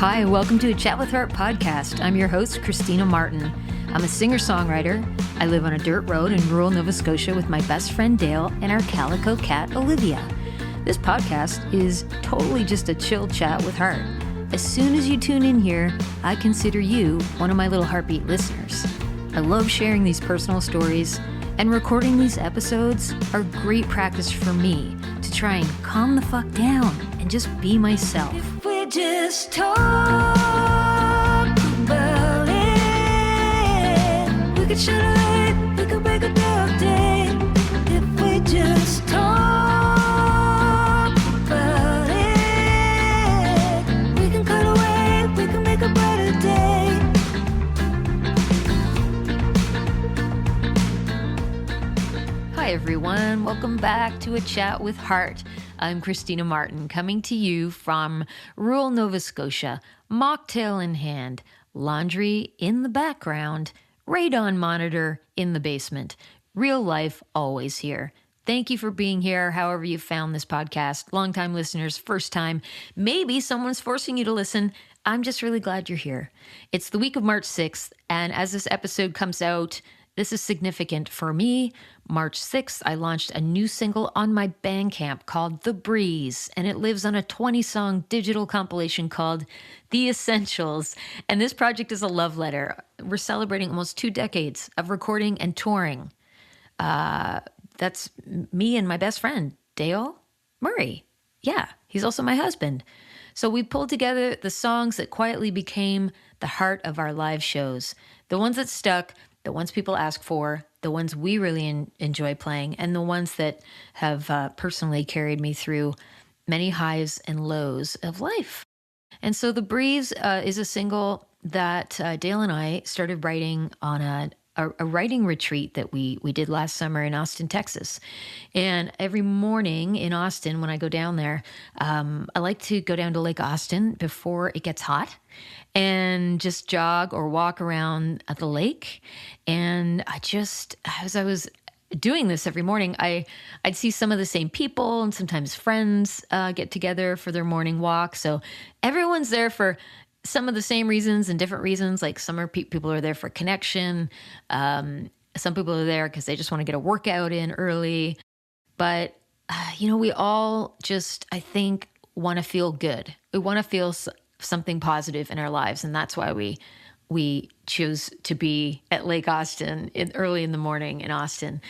Hi, welcome to a Chat with Heart podcast. I'm your host, Christina Martin. I'm a singer-songwriter. I live on a dirt road in rural Nova Scotia with my best friend Dale and our calico cat, Olivia. This podcast is totally just a chill chat with heart. As soon as you tune in here, I consider you one of my little heartbeat listeners. I love sharing these personal stories, and recording these episodes are great practice for me to try and calm the fuck down and just be myself. If we just talk about it, we could shine a light, we could break a dark day. If we just talk about it, we can cut away, we can make a brighter day. Hi everyone, welcome back to A Chat with Heart. I'm Christina Martin, coming to you from rural Nova Scotia, mocktail in hand, laundry in the background, radon monitor in the basement. Real life always here. Thank you for being here, however you found this podcast. Longtime listeners, first time. Maybe someone's forcing you to listen. I'm just really glad you're here. It's the week of March 6th, and as this episode comes out, this is significant for me. March 6th, I launched a new single on my Bandcamp called The Breeze, and it lives on a 20-song digital compilation called The Essentials. And this project is a love letter. We're celebrating almost 2 decades of recording and touring. That's me and my best friend, Dale Murray. Yeah, he's also my husband. So we pulled together the songs that quietly became the heart of our live shows, the ones that stuck, the ones people ask for, the ones we really enjoy playing, and the ones that have personally carried me through many highs and lows of life. And so The Breeze is a single that Dale and I started writing on a writing retreat that we did last summer in Austin, Texas. And every morning in Austin, when I go down there, I like to go down to Lake Austin before it gets hot and just jog or walk around at the lake. And as I was doing this every morning, I'd see some of the same people, and sometimes friends get together for their morning walk. So everyone's there for some of the same reasons and different reasons. Like some people are there for connection. Some people are there because they just want to get a workout in early. But, we all just, I think, want to feel good. We want to feel something positive in our lives. And that's why we choose to be at Lake Austin early in the morning in Austin.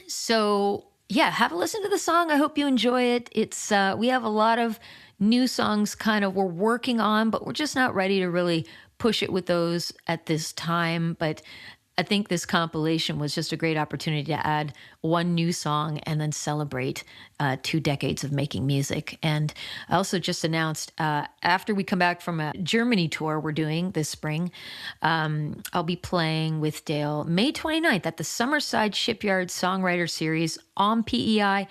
So yeah, have a listen to the song. I hope you enjoy it. It's, we have a lot of new songs we're working on, but we're just not ready to really push it with those at this time. But I think this compilation was just a great opportunity to add one new song and then celebrate 2 decades of making music. And I also just announced after we come back from a Germany tour we're doing this spring, I'll be playing with Dale May 29th at the Summerside Shipyard Songwriter Series on PEI.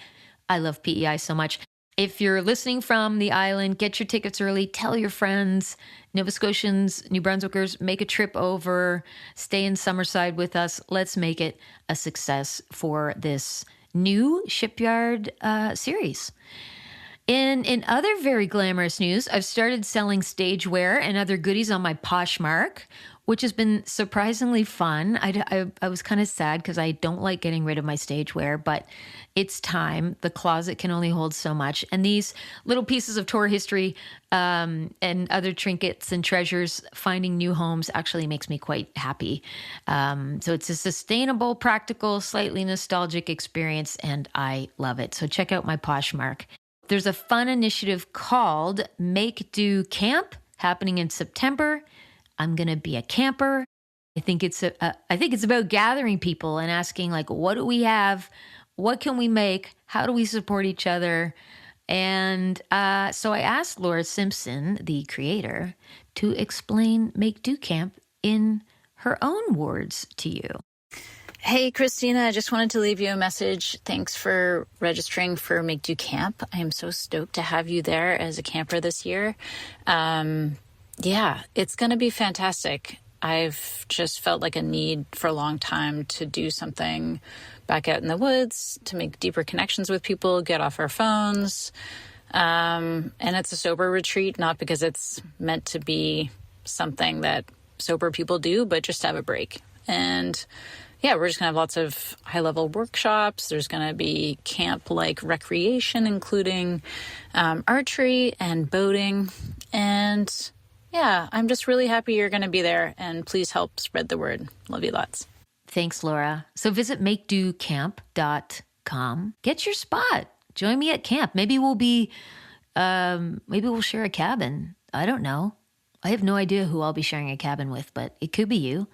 I love PEI so much. If you're listening from the island, get your tickets early. Tell your friends, Nova Scotians, New Brunswickers, make a trip over, stay in Summerside with us. Let's make it a success for this new shipyard series. In other very glamorous news, I've started selling stage wear and other goodies on my Poshmark, which has been surprisingly fun. I was kind of sad because I don't like getting rid of my stage wear, but it's time. The closet can only hold so much. And these little pieces of tour history and other trinkets and treasures, finding new homes actually makes me quite happy. So it's a sustainable, practical, slightly nostalgic experience, and I love it. So check out my Poshmark. There's a fun initiative called Make Do Camp happening in September. I'm going to be a camper. I think it's about gathering people and asking, what do we have? What can we make? How do we support each other? And so I asked Laura Simpson, the creator, to explain Make Do Camp in her own words to you. Hey, Christina, I just wanted to leave you a message. Thanks for registering for Make Do Camp. I am so stoked to have you there as a camper this year. Yeah, it's going to be fantastic. I've just felt like a need for a long time to do something back out in the woods, to make deeper connections with people, get off our phones. And it's a sober retreat, not because it's meant to be something that sober people do, but just to have a break. And yeah, we're just going to have lots of high-level workshops. There's going to be camp-like recreation, including archery and boating. And yeah, I'm just really happy you're going to be there. And please help spread the word. Love you lots. Thanks, Laura. So visit makedocamp.com. Get your spot. Join me at camp. Maybe we'll share a cabin. I don't know. I have no idea who I'll be sharing a cabin with, but it could be you.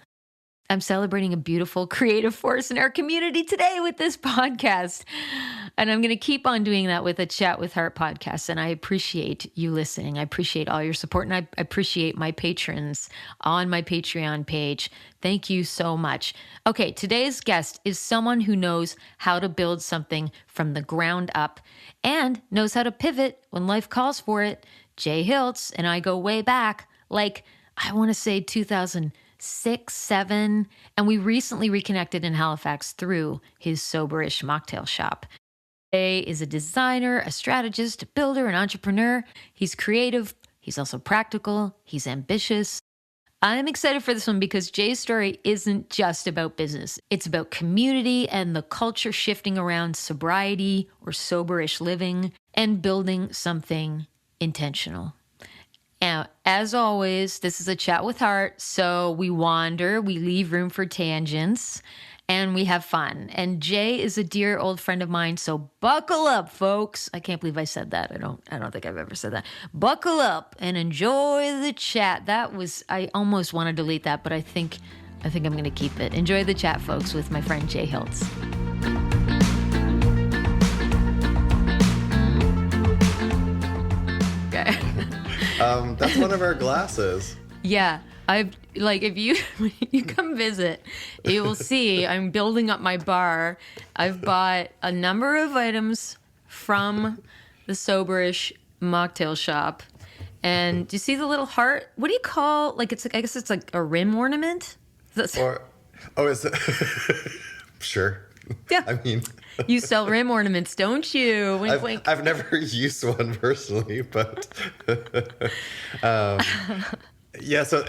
I'm celebrating a beautiful creative force in our community today with this podcast. And I'm going to keep on doing that with a Chat with Heart podcast. And I appreciate you listening. I appreciate all your support. And I appreciate my patrons on my Patreon page. Thank you so much. Okay, today's guest is someone who knows how to build something from the ground up and knows how to pivot when life calls for it. Jay Hiltz and I go way back, like I want to say 2006, 2007, and we recently reconnected in Halifax through his Soberish Mocktail shop. Jay is a designer, a strategist, a builder, an entrepreneur. He's creative. He's also practical. He's ambitious. I'm excited for this one because Jay's story isn't just about business. It's about community and the culture shifting around sobriety or soberish living and building something intentional. Now, as always, this is a Chat with Heart, so we wander, we leave room for tangents, and we have fun. And Jay is a dear old friend of mine, so buckle up, folks. I can't believe I said that. I don't think I've ever said that. Buckle up and enjoy the chat. I almost want to delete that, but I think I'm going to keep it. Enjoy the chat, folks, with my friend Jay Hiltz. Okay. That's one of our glasses. Yeah. If you come visit, you will see I'm building up my bar. I've bought a number of items from the Soberish Mocktail shop. And do you see the little heart? What do you call, I guess it's like a rim ornament? Is it? Sure. Yeah. I mean, you sell rim ornaments, don't you? Wink, wink. I've never used one personally, but yeah. So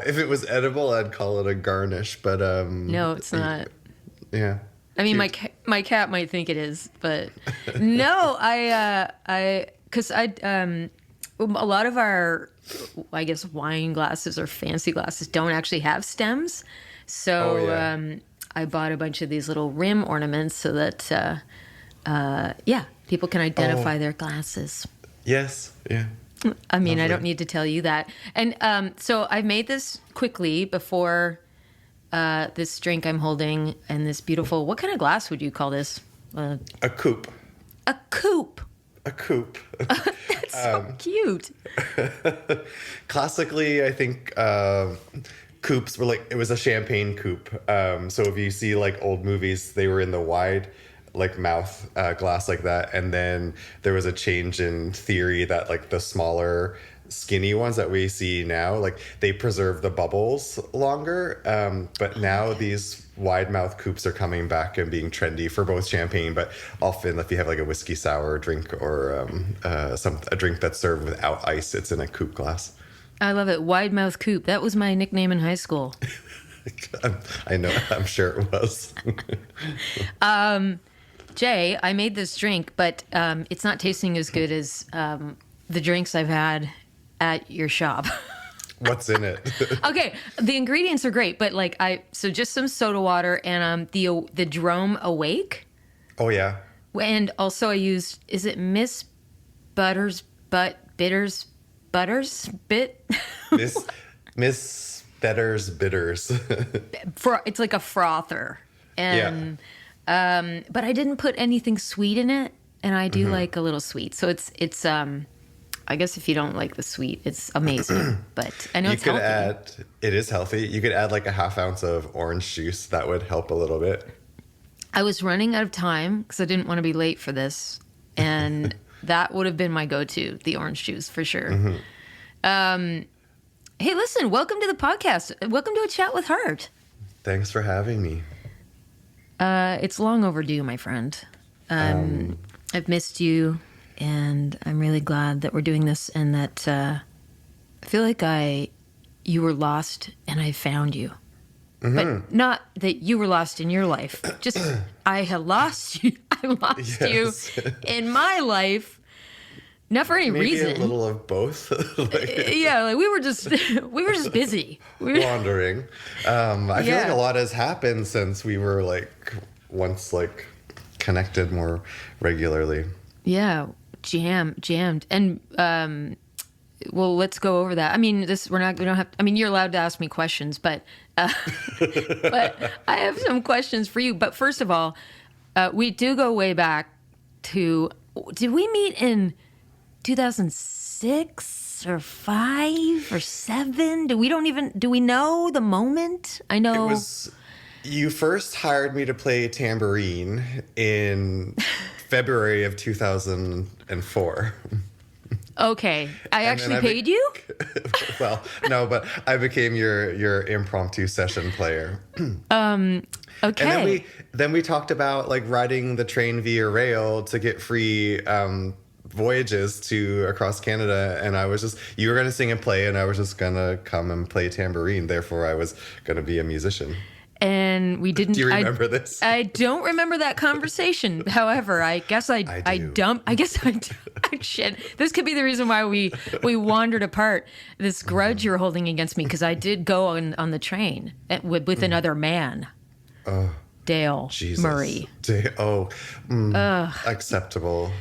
if it was edible, I'd call it a garnish. But no, it's not. Yeah. I mean, my cat might think it is, but no. Because a lot of our, I guess, wine glasses or fancy glasses don't actually have stems, so. I bought a bunch of these little rim ornaments so that, people can identify their glasses. Yes, yeah. I mean, Lovely. I don't need to tell you that. And so I've made this quickly before this drink I'm holding and this beautiful, what kind of glass would you call this? A coupe. A coupe. A coupe. That's so cute. Classically, I think... coupes were it was a champagne coupe. So if you see old movies, they were in the wide mouth glass like that. And then there was a change in theory that the smaller skinny ones that we see now, they preserve the bubbles longer. But now these wide mouth coupes are coming back and being trendy for both champagne, but often if you have a whiskey sour drink or a drink that's served without ice, it's in a coupe glass. I love it. Wide mouth coupe. That was my nickname in high school. I know. I'm sure it was. Jay, I made this drink, but it's not tasting as good as the drinks I've had at your shop. What's in it? Okay, the ingredients are great, but so just some soda water and the Drome Awake. Oh yeah. And also I used, is it Miss Butters Bitters? Miss Better's Bitters. It's like a frother. And but I didn't put anything sweet in it, and I do like a little sweet. So it's I guess if you don't like the sweet, it's amazing. But I know it's healthy. It is healthy. You could add a half ounce of orange juice. That would help a little bit. I was running out of time because I didn't want to be late for this, and that would have been my go-to, the orange juice, for sure. Hey, listen, welcome to the podcast. Welcome to A Chat with Heart. Thanks for having me. It's long overdue, my friend. I've missed you. And I'm really glad that we're doing this, and that I feel like you were lost and I found you. But not that you were lost in your life. Just I had lost you. I lost you in my life. Not for any reason. Maybe a little of both. Yeah, we were just busy. Wandering. I feel like a lot has happened since we were once connected more regularly. Yeah, jammed. And well, let's go over that. I mean, we don't have. I mean, you're allowed to ask me questions, but but I have some questions for you. But first of all, we do go way back to. Did we meet in 2006 or 5 or 7? Do we know the moment? I know. It was. You first hired me to play tambourine in February of 2004. Okay. I actually paid you? Well, no, but I became your impromptu session player. Okay. And then we talked about riding the train via rail to get free voyages to across Canada, and you were going to sing and play, and I was just going to come and play tambourine. Therefore, I was going to be a musician. And we didn't. Do you remember this? I don't remember that conversation. However, I guess I guess I shit. This could be the reason why we wandered apart. This grudge you're holding against me, because I did go on the train with another man. Dale Jesus. Murray. Acceptable.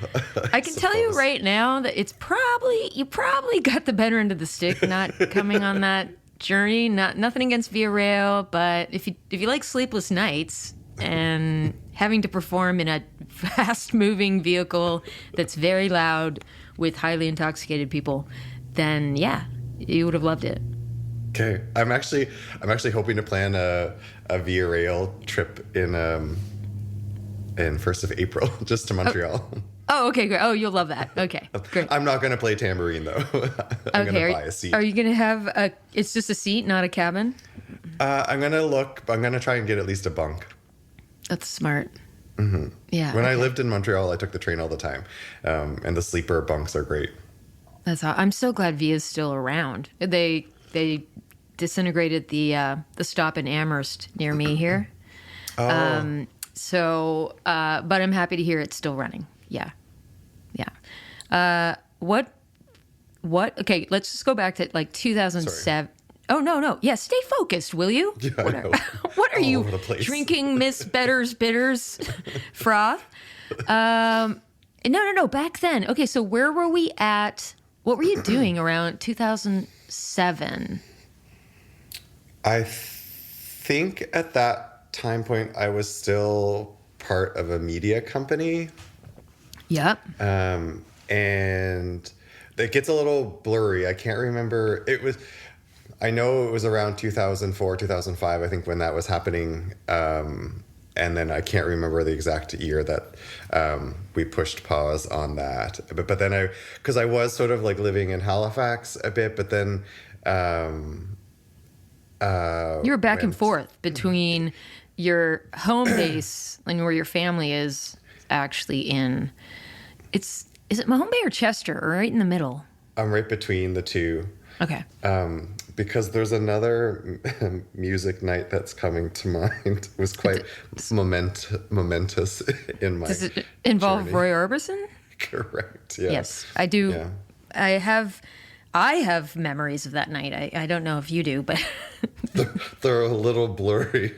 I can tell you right now that you probably got the better end of the stick not coming on that journey. Nothing against Via Rail, but if you like sleepless nights and having to perform in a fast-moving vehicle that's very loud with highly intoxicated people, then yeah, you would have loved it. Okay, I'm actually hoping to plan a Via Rail trip in 1st of April, just to Montreal. Oh, okay, great. Oh, you'll love that. Okay, great. I'm not going to play tambourine, though. I'm going to buy a seat. Are you going to have it's just a seat, not a cabin? I'm going to try and get at least a bunk. That's smart. Mm-hmm. Yeah. When I lived in Montreal, I took the train all the time. And the sleeper bunks are great. I'm so glad Via's still around. They disintegrated the stop in Amherst near me here. Oh. But I'm happy to hear it's still running. Yeah. What? Okay, let's just go back to 2007. Sorry. Oh, no. Yeah, stay focused, will you? Yeah, What are you drinking, Miss Better's Bitters froth? No. Back then. Okay, so where were we at? What were you doing around 2007? I think at that time point, I was still part of a media company. Yep. And it gets a little blurry. I can't remember. I know it was around 2004, 2005, I think, when that was happening. And then I can't remember the exact year that we pushed pause on that. But then because I was sort of living in Halifax a bit, but then you were back and forth between your home base and where your family is actually in. Is it Mahone Bay or Chester, or right in the middle? I'm right between the two. Okay. Because there's another music night that's coming to mind. It was quite momentous in my. Does it involve journey. Roy Orbison? Correct. Yeah. Yes, I do. Yeah. I have memories of that night. I don't know if you do, but they're a little blurry.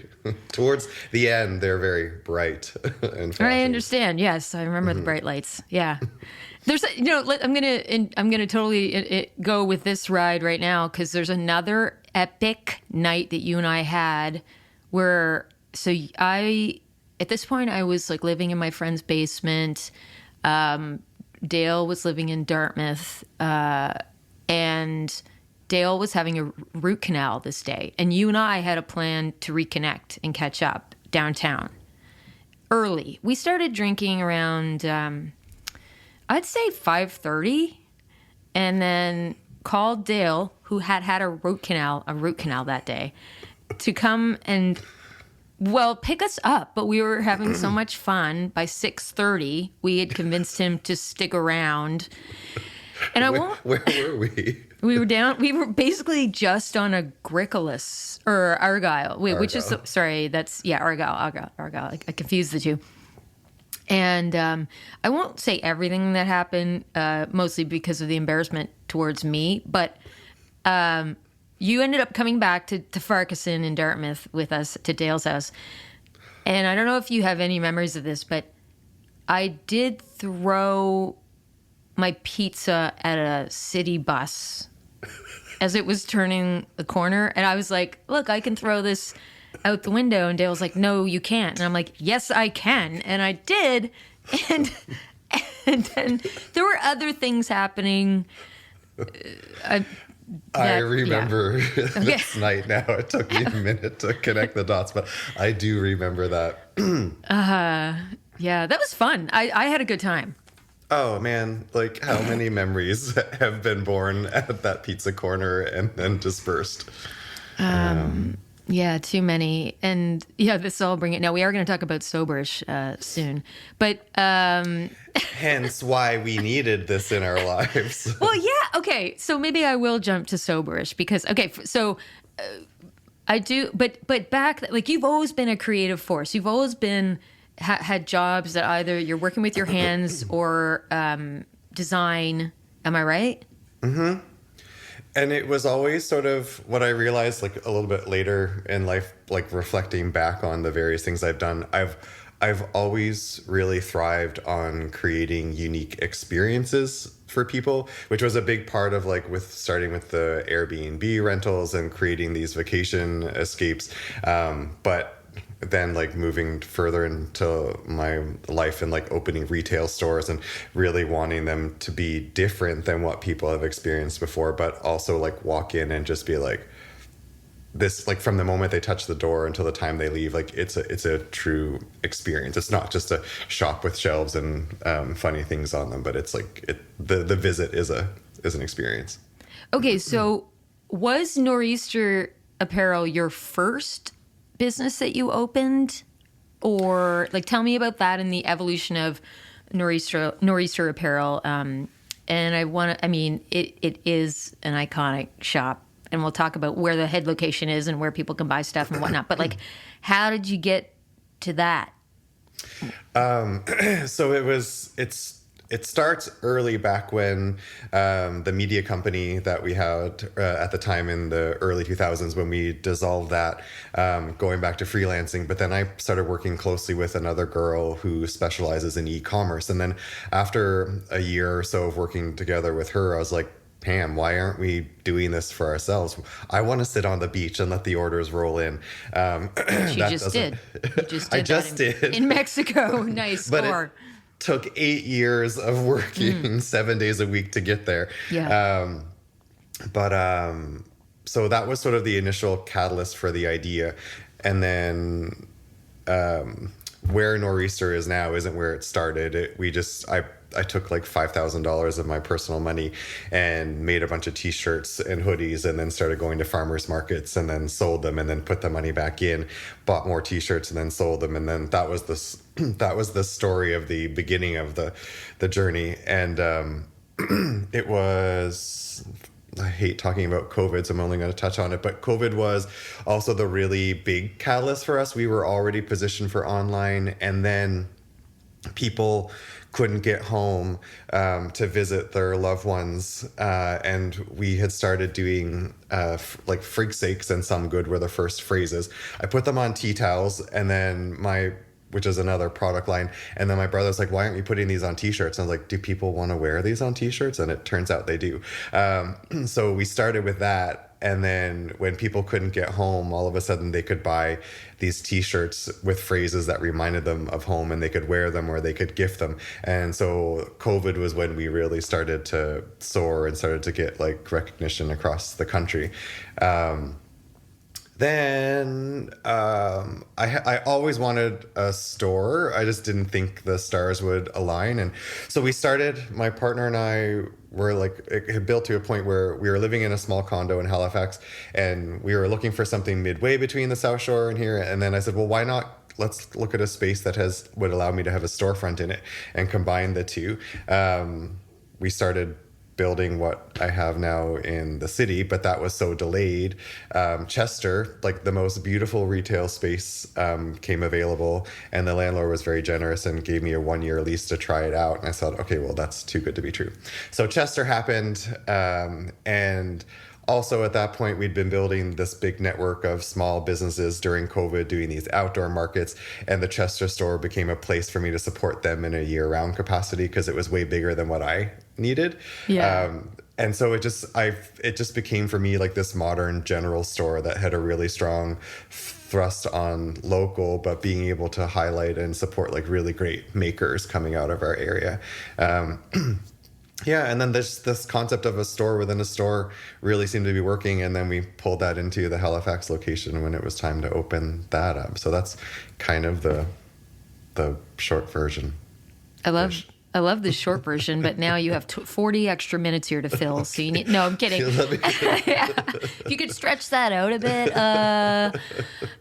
Towards the end, they're very bright and flashing. I understand. Yes, I remember the bright lights. Yeah. There's, I'm gonna totally go with this ride right now, because there's another epic night that you and I had where. So at this point, I was living in my friend's basement. Dale was living in Dartmouth, and Dale was having a root canal this day, and you and I had a plan to reconnect and catch up downtown early. We started drinking around, I'd say 5:30, and then called Dale, who had a root canal that day, to come and Well, pick us up, but we were having so much fun. By 6:30, we had convinced him to stick around. And I won't. Where were we? We were basically just on Agricolas or Argyle, which is, sorry, that's, Argyle. I confused the two. And I won't say everything that happened, mostly because of the embarrassment towards me, but you ended up coming back to Farquharson in Dartmouth with us to Dale's house. And I don't know if you have any memories of this, but I did throw my pizza at a city bus as it was turning the corner. And I was like, look, I can throw this out the window. And Dale was like, no, you can't. And I'm like, yes, I can. And I did. And then there were other things happening. I remember this night now. It took me a minute to connect the dots, but I do remember that. Yeah, that was fun. I had a good time. Oh man, like how many memories have been born at that pizza corner and then dispersed? Yeah, too many. And yeah, this will bring it. Now, we are going to talk about Soberish soon. But hence why we needed this in our lives. Well, yeah. Okay. So maybe I will jump to Soberish because, okay, so I do. But back, like, you've always been a creative force. You've always been had jobs that either you're working with your hands or design. Am I right? Mm-hmm. And it was always sort of what I realized, like a little bit later in life, like reflecting back on the various things I've done. I've always really thrived on creating unique experiences for people, which was a big part of like starting with the Airbnb rentals and creating these vacation escapes. But then like moving further into my life and like opening retail stores and really wanting them to be different than what people have experienced before, but also like walk in and just be like this, like from the moment they touch the door until the time they leave, like it's a true experience. It's not just a shop with shelves and funny things on them, but it's like the visit is an experience. Okay, so was Nor'easter Apparel your first business that you opened, or like tell me about that and the evolution of Nor'easter Apparel? And it is an iconic shop, and we'll talk about where the head location is and where people can buy stuff and whatnot. But like, how did you get to that? So it starts early back when the media company that we had at the time in the early 2000s, when we dissolved that, going back to freelancing. But then I started working closely with another girl who specializes in e-commerce. And then after a year or so of working together with her, I was like, Pam, why aren't we doing this for ourselves? I want to sit on the beach and let the orders roll in. You just did. I just did. In Mexico. Nice score. Took 8 years of working 7 days a week to get there. Yeah. So that was sort of the initial catalyst for the idea. And then where Nor'easter is now isn't where it started. I took like $5,000 of my personal money and made a bunch of t-shirts and hoodies, and then started going to farmers markets and then sold them, and then put the money back in, bought more t-shirts and then sold them. And then that was the story of the beginning of the journey. And it was, I hate talking about COVID, so I'm only going to touch on it, but COVID was also the really big catalyst for us. We were already positioned for online, and then people couldn't get home to visit their loved ones, and we had started doing like frig sakes and some good were the first phrases. I put them on tea towels, and then which is another product line, and then my brother's like, why aren't you putting these on t-shirts? And I was like, do people want to wear these on t-shirts? And it turns out they do. So we started with that. And then when people couldn't get home, all of a sudden they could buy these t-shirts with phrases that reminded them of home, and they could wear them or they could gift them. And so COVID was when we really started to soar and started to get like recognition across the country. Then I always wanted a store. I just didn't think the stars would align. And so we started, my partner and I were like, it had built to a point where we were living in a small condo in Halifax, and we were looking for something midway between the South Shore and here. And then I said, well, why not? Let's look at a space that would allow me to have a storefront in it and combine the two. We started building what I have now in the city, but that was so delayed. Chester, like the most beautiful retail space, came available, and the landlord was very generous and gave me a 1-year lease to try it out. And I thought, okay, well, that's too good to be true. So Chester happened, and also at that point, we'd been building this big network of small businesses during COVID, doing these outdoor markets, and the Chester store became a place for me to support them in a year-round capacity because it was way bigger than what I needed. Yeah. And so it just became for me like this modern general store that had a really strong thrust on local, but being able to highlight and support like really great makers coming out of our area. Yeah, and then this concept of a store within a store really seemed to be working, and then we pulled that into the Halifax location when it was time to open that up. So that's kind of the short version. I love the short version, but now you have 40 extra minutes here to fill. Okay. So you need, no, I'm kidding. Yeah. If you could stretch that out a bit.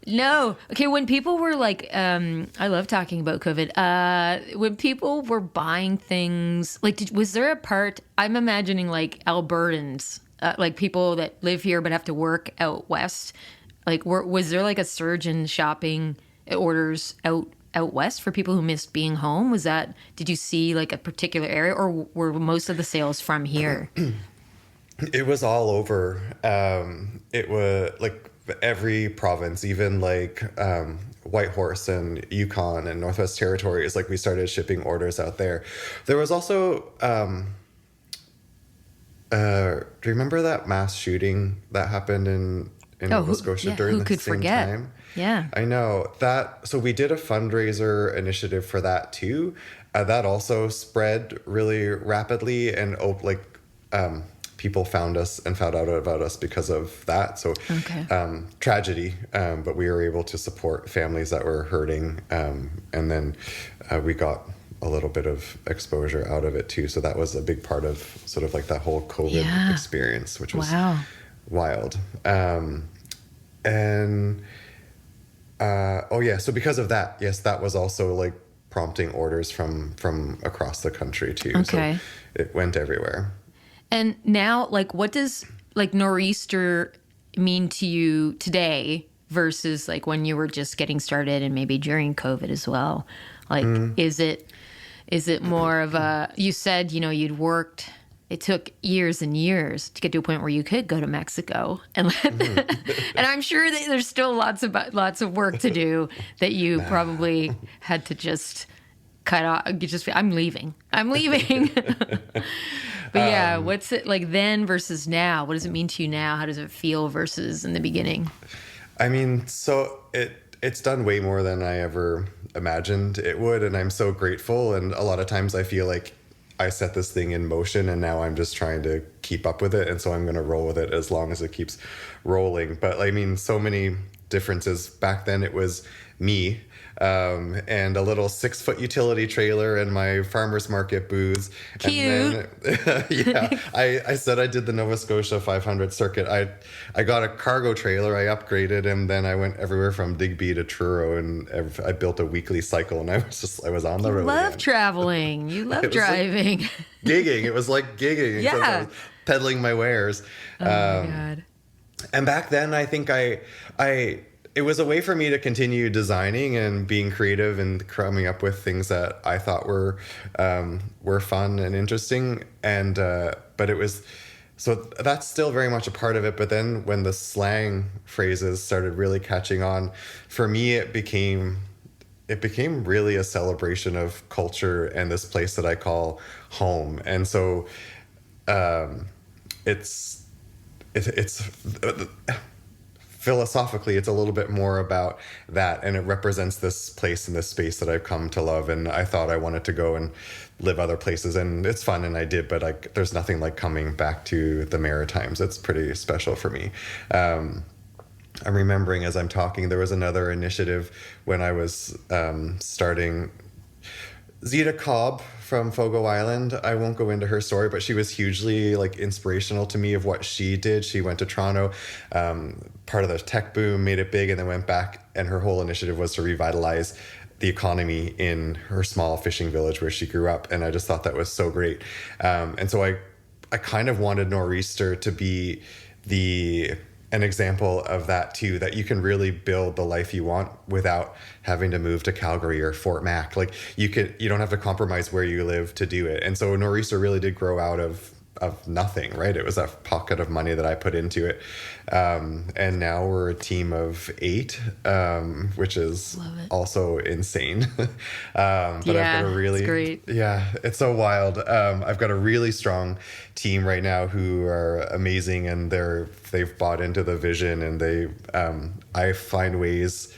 No. Okay. When people were like, I love talking about COVID. When people were buying things, like, was there a part, I'm imagining like Albertans, like people that live here but have to work out west. Like, was there like a surge in shopping orders out west for people who missed being home? Did you see like a particular area, or were most of the sales from here? It was all over. It was like every province, even like Whitehorse and Yukon and Northwest Territories, like we started shipping orders out there. There was also, do you remember that mass shooting that happened in Nova Scotia during the same time? Yeah. I know that. So we did a fundraiser initiative for that too. That also spread really rapidly, and people found us and found out about us because of that. So tragedy, but we were able to support families that were hurting. And then we got a little bit of exposure out of it too. So that was a big part of sort of like that whole COVID experience, which was wild. So because of that, yes, that was also like prompting orders from across the country too. Okay. So it went everywhere. And now, like, what does like nor'easter mean to you today versus like when you were just getting started and maybe during COVID as well? Like, is it more of a, you said, you'd worked, it took years and years to get to a point where you could go to Mexico, and and I'm sure that there's still lots of work to do that you probably had to just cut off. I'm leaving. But yeah, what's it like then versus now? What does it mean to you now? How does it feel versus in the beginning? I mean, so it's done way more than I ever imagined it would, and I'm so grateful. And a lot of times I feel like I set this thing in motion, and now I'm just trying to keep up with it. And so I'm going to roll with it as long as it keeps rolling. But I mean, so many differences. Back then it was me and a little 6-foot utility trailer and my farmer's market booths. Cute. And then, I said I did the Nova Scotia 500 circuit. I got a cargo trailer, I upgraded, and then I went everywhere from Digby to Truro, and I built a weekly cycle, and I was on the road. You love traveling. You love driving. Like gigging. It was like gigging. Yeah. I was peddling my wares. Oh my God. And back then, I think it was a way for me to continue designing and being creative and coming up with things that I thought were fun and interesting. And but it was, so that's still very much a part of it. But then when the slang phrases started really catching on, for me it became really a celebration of culture and this place that I call home. And so it's philosophically, it's a little bit more about that, and it represents this place and this space that I've come to love. And I thought I wanted to go and live other places, and it's fun, and I did, but there's nothing like coming back to the Maritimes. It's pretty special for me. I'm remembering as I'm talking, there was another initiative when I was starting. Zita Cobb from Fogo Island. I won't go into her story, but she was hugely like inspirational to me of what she did. She went to Toronto, part of the tech boom, made it big, and then went back. And her whole initiative was to revitalize the economy in her small fishing village where she grew up. And I just thought that was so great. And so I kind of wanted Nor'easter to be an example of that too, that you can really build the life you want without having to move to Calgary or Fort Mac. Like you don't have to compromise where you live to do it. And so Nor'easter really did grow out of nothing, right? It was a pocket of money that I put into it. And now we're a team of 8, which is also insane. But I've got a really, it's great. Yeah, it's so wild. I've got a really strong team right now who are amazing, and they've bought into the vision, and I find ways.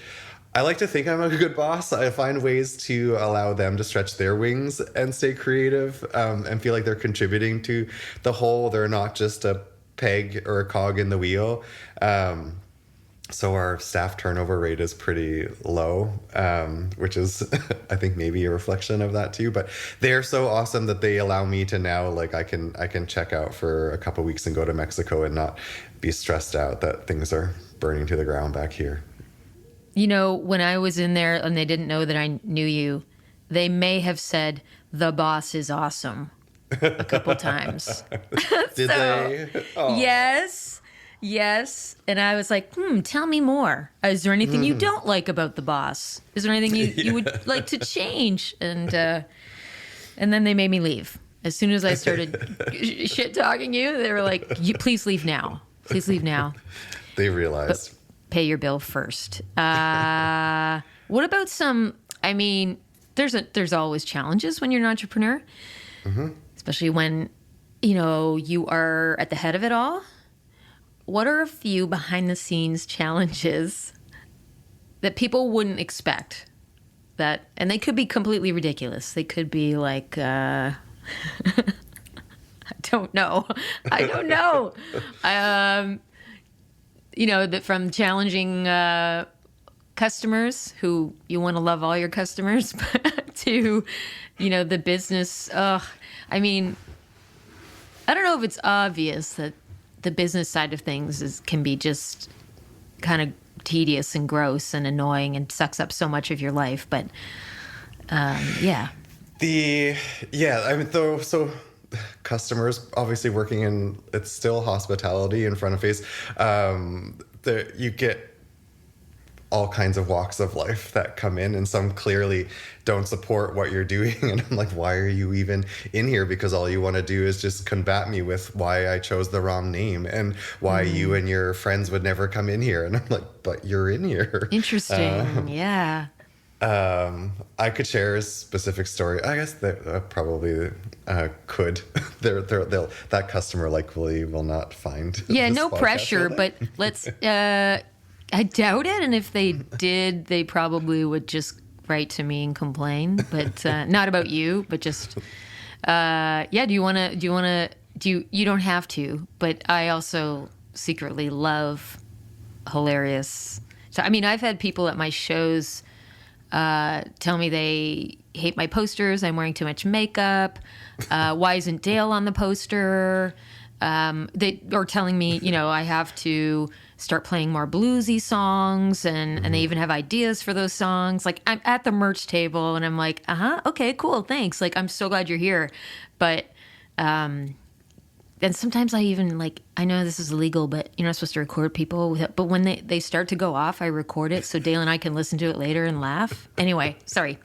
I like to think I'm a good boss. I find ways to allow them to stretch their wings and stay creative, and feel like they're contributing to the whole. They're not just a peg or a cog in the wheel. So our staff turnover rate is pretty low, which is, I think, maybe a reflection of that too. But they're so awesome that they allow me to now, like, I can check out for a couple of weeks and go to Mexico and not be stressed out that things are burning to the ground back here. You know, when I was in there and they didn't know that I knew you, they may have said, "The boss is awesome," a couple times. Did they? Oh. Yes. And I was like, tell me more. Is there anything you don't like about the boss? Is there anything you would like to change? And then they made me leave. As soon as I started shit talking you, they were like, please leave now. Please leave now. They realized. But pay your bill first. What about there's always challenges when you're an entrepreneur, especially when, you are at the head of it all. What are a few behind the scenes challenges that people wouldn't expect and they could be completely ridiculous. They could be like, I don't know. From challenging customers who you want to love all your customers to, the business. I don't know if it's obvious that the business side of things can be just kind of tedious and gross and annoying and sucks up so much of your life. But So customers obviously working in, it's still hospitality in front of face. You get all kinds of walks of life that come in, and some clearly don't support what you're doing. And I'm like, why are you even in here? Because all you want to do is just combat me with why I chose the wrong name and why you and your friends would never come in here. And I'm like, but you're in here. Interesting. Yeah. I could share a specific story. I guess that probably could. That customer likely will not find. Yeah, no pressure, but let's. I doubt it, and if they did, they probably would just write to me and complain. But not about you, but just. Do you want to? You don't have to, but I also secretly love hilarious. So I've had people at my shows. Tell me they hate my posters. I'm wearing too much makeup. Why isn't Dale on the poster? Or telling me, I have to start playing more bluesy songs, and they even have ideas for those songs. Like, I'm at the merch table and I'm like, okay, cool, thanks. Like, I'm so glad you're here. But and sometimes I even, like, I know this is illegal, but you're not supposed to record people. But when they start to go off, I record it so Dale and I can listen to it later and laugh. Anyway, sorry.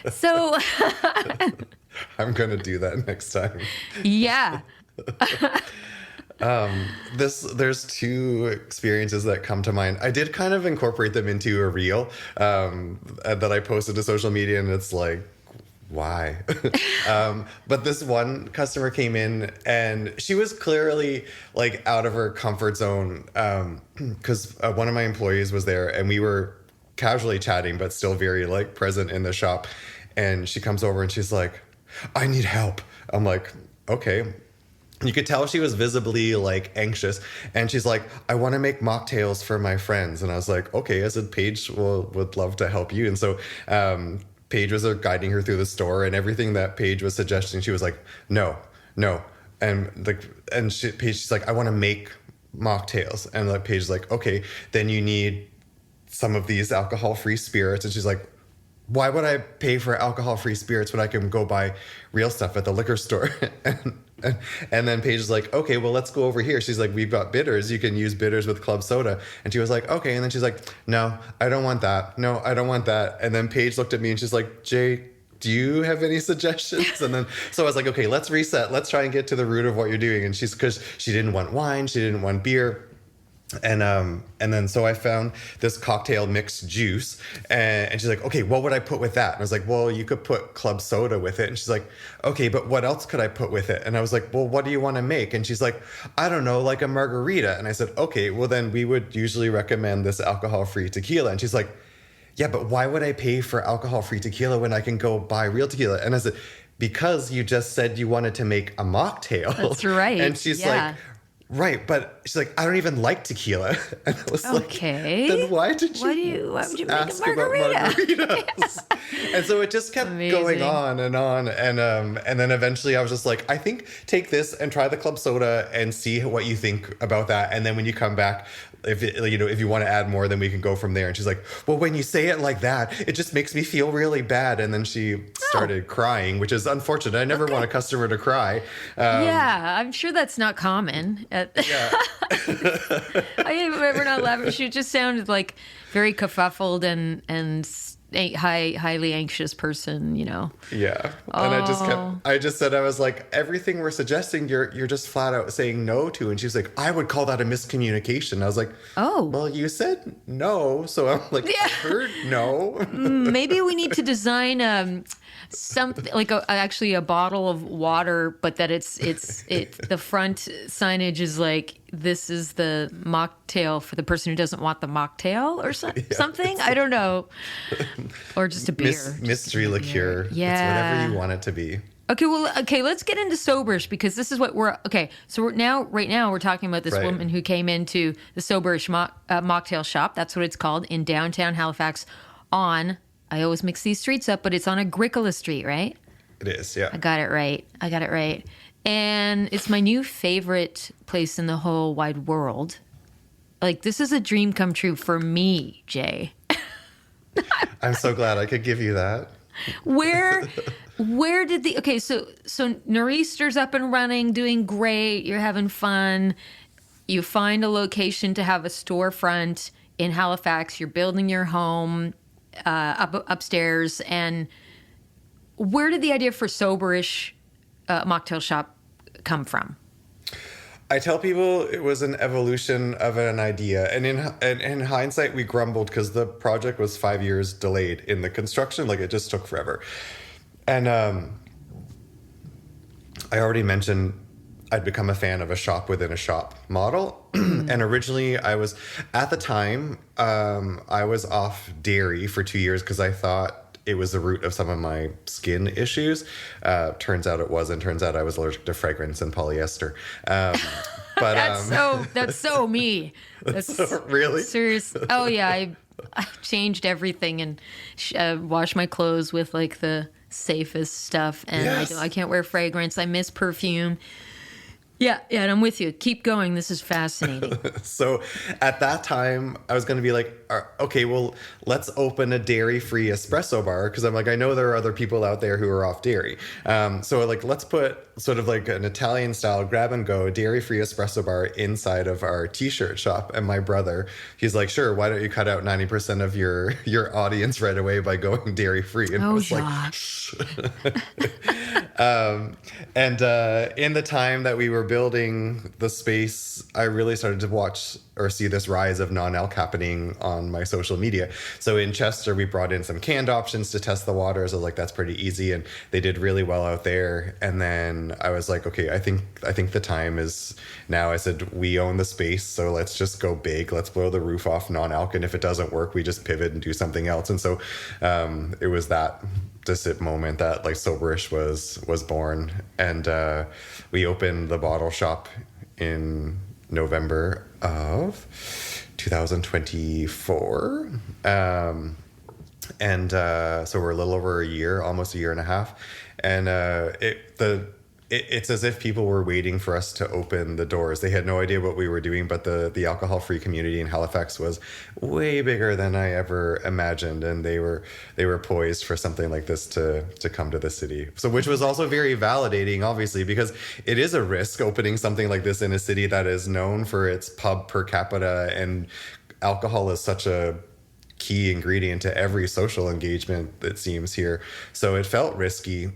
So I'm going to do that next time. Yeah. There's 2 experiences that come to mind. I did kind of incorporate them into a reel that I posted to social media, and it's like, why? But this one customer came in and she was clearly like out of her comfort zone, because one of my employees was there and we were casually chatting but still very like present in the shop. And she comes over and she's like, I need help. I'm like, okay. You could tell she was visibly like anxious, and she's like, I want to make mocktails for my friends. And I was like, okay. I said, Paige would love to help you. And so Paige was guiding her through the store, and everything that Paige was suggesting, she was like, no. And like, Paige's like, I want to make mocktails. And like Paige's like, okay, then you need some of these alcohol-free spirits. And she's like, why would I pay for alcohol-free spirits when I can go buy real stuff at the liquor store? And then Paige is like, okay, well, let's go over here. She's like, we've got bitters. You can use bitters with club soda. And she was like, okay. And then she's like, no, I don't want that. No, I don't want that. And then Paige looked at me and she's like, Jay, do you have any suggestions? And then, so I was like, okay, let's reset. Let's try and get to the root of what you're doing. And because she didn't want wine. She didn't want beer. And then so I found this cocktail mixed juice, and she's like, okay, what would I put with that? And I was like, well, you could put club soda with it. And she's like, okay, but what else could I put with it? And I was like, well, what do you want to make? And she's like, I don't know, like a margarita. And I said, okay, well then we would usually recommend this alcohol-free tequila. And she's like, yeah, but why would I pay for alcohol-free tequila when I can go buy real tequila? And I said, because you just said you wanted to make a mocktail. That's right. And she's like, right, but she's like, I don't even like tequila. And I was like, then why would you make a margarita? Yes. And so it just kept going on. And then eventually I was just like, I think take this and try the club soda and see what you think about that. And then when you come back, if you want to add more, then we can go from there. And she's like, well, when you say it like that, it just makes me feel really bad. And then she started crying, which is unfortunate. I never want a customer to cry. Yeah, I'm sure that's not common. Yeah. We're not laughing. She just sounded like very kerfuffled and highly anxious person, Yeah. And I just said, I was like, everything we're suggesting, you're just flat out saying no to. And she's like, I would call that a miscommunication. I was like, oh, well, you said no. So I'm like, I heard no. Maybe we need to design something like actually a bottle of water, but that it's the front signage is like, this is the mocktail for the person who doesn't want the mocktail or something. I don't know. Or just a beer. Mystery liqueur. Yeah. It's whatever you want it to be. Okay, let's get into Soberish, because this is what so right now we're talking about this woman who came into the Soberish Mocktail shop. That's what it's called, in downtown Halifax I always mix these streets up, but it's on Agricola Street, right? It is, yeah. I got it right. And it's my new favorite place in the whole wide world. Like, this is a dream come true for me, Jay. I'm so glad I could give you that. Where did so Nor'easter's up and running, doing great. You're having fun. You find a location to have a storefront in Halifax. You're building your home upstairs. And where did the idea for Soberish Mocktail shop come from? I tell people it was an evolution of an idea. And in hindsight, we grumbled because the project was 5 years delayed in the construction. Like, it just took forever. And I already mentioned I'd become a fan of a shop within a shop model. And originally I was off dairy for 2 years because I thought it was the root of some of my skin issues. Turns out it wasn't. Turns out I was allergic to fragrance and polyester. But that's so me. That's really serious. Oh yeah, I changed everything and washed my clothes with like the safest stuff, and I can't wear fragrance. I miss perfume. Yeah, and I'm with you. Keep going. This is fascinating. So at that time, I was going to be like, okay, well, let's open a dairy-free espresso bar, because I'm like, I know there are other people out there who are off dairy. So like, let's put sort of like an Italian-style grab-and-go dairy-free espresso bar inside of our T-shirt shop. And my brother, he's like, sure, why don't you cut out 90% of your audience right away by going dairy-free? And I was like, shh. And in the time that we were building the space, I really started to watch or see this rise of non-alc happening on my social media. So in Chester, we brought in some canned options to test the waters. I was like, that's pretty easy. And they did really well out there. And then I was like, okay, I think the time is now. I said, we own the space, so let's just go big. Let's blow the roof off non-alc. And if it doesn't work, we just pivot and do something else. And so it was that moment that like Soberish was born, and we opened the bottle shop in November of 2024. So we're a little over a year, almost a year and a half. And it's as if people were waiting for us to open the doors. They had no idea what we were doing, but the alcohol-free community in Halifax was way bigger than I ever imagined, and they were poised for something like this to come to the city. So, which was also very validating, obviously, because it is a risk opening something like this in a city that is known for its pub per capita, and alcohol is such a key ingredient to every social engagement, it seems, here. So it felt risky.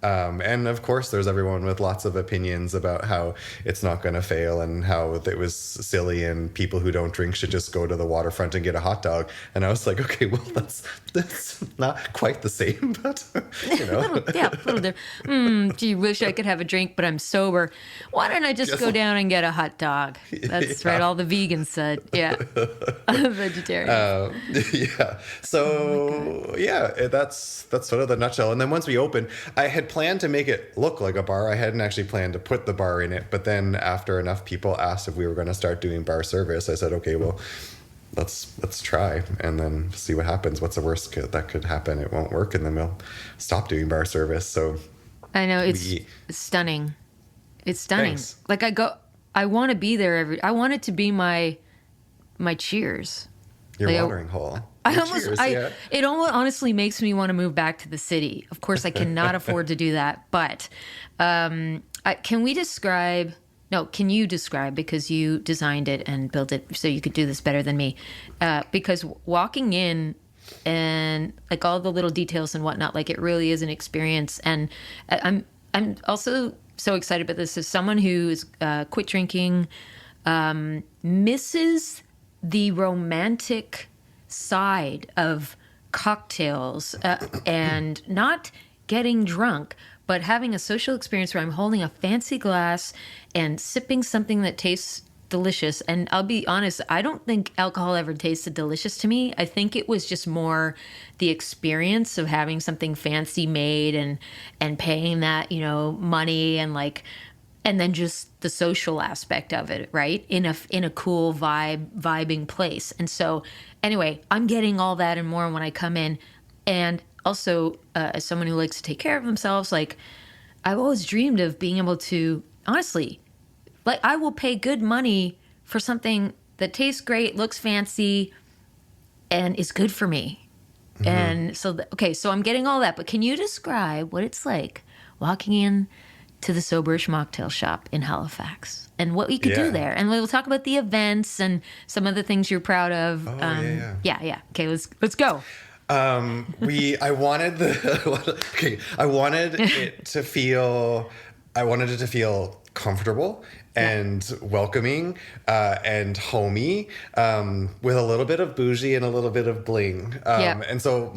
And of course, there's everyone with lots of opinions about how it's not going to fail and how it was silly and people who don't drink should just go to the waterfront and get a hot dog. And I was like, okay, well, that's not quite the same, but, you know. a little different. Gee, wish I could have a drink, but I'm sober. Why don't I just go down and get a hot dog? That's right, all the vegans said. Yeah, I'm a vegetarian. Yeah. So that's sort of the nutshell. And then once we opened, I had planned to make it look like a bar. I hadn't actually planned to put the bar in it. But then after enough people asked if we were going to start doing bar service, I said, okay, well, let's try and then see what happens. What's the worst that could happen? It won't work, and then we'll stop doing bar service. So I know it's stunning. It's stunning. Thanks. Like I want to be there I want it to be my cheers. Your watering hole. It almost honestly makes me want to move back to the city. Of course, I cannot afford to do that. But can you describe, because you designed it and built it, so you could do this better than me. Because walking in and like all the little details and whatnot, like it really is an experience. And I'm also so excited about this as someone who's quit drinking, misses the romantic side of cocktails and not getting drunk, but having a social experience where I'm holding a fancy glass and sipping something that tastes delicious. And I'll be honest, I don't think alcohol ever tasted delicious to me. I think it was just more the experience of having something fancy made and paying that, money and then just the social aspect of it, right? In a cool vibing place. And so anyway, I'm getting all that and more when I come in. And also, as someone who likes to take care of themselves, like I've always dreamed of being able to, honestly, like I will pay good money for something that tastes great, looks fancy, and is good for me. Mm-hmm. And so, so I'm getting all that. But can you describe what it's like walking in to the Soberish Mocktail shop in Halifax and what we could do there? And we'll talk about the events and some of the things you're proud of. Yeah. Okay, let's go. I wanted it to feel comfortable and welcoming and homey, with a little bit of bougie and a little bit of bling. And so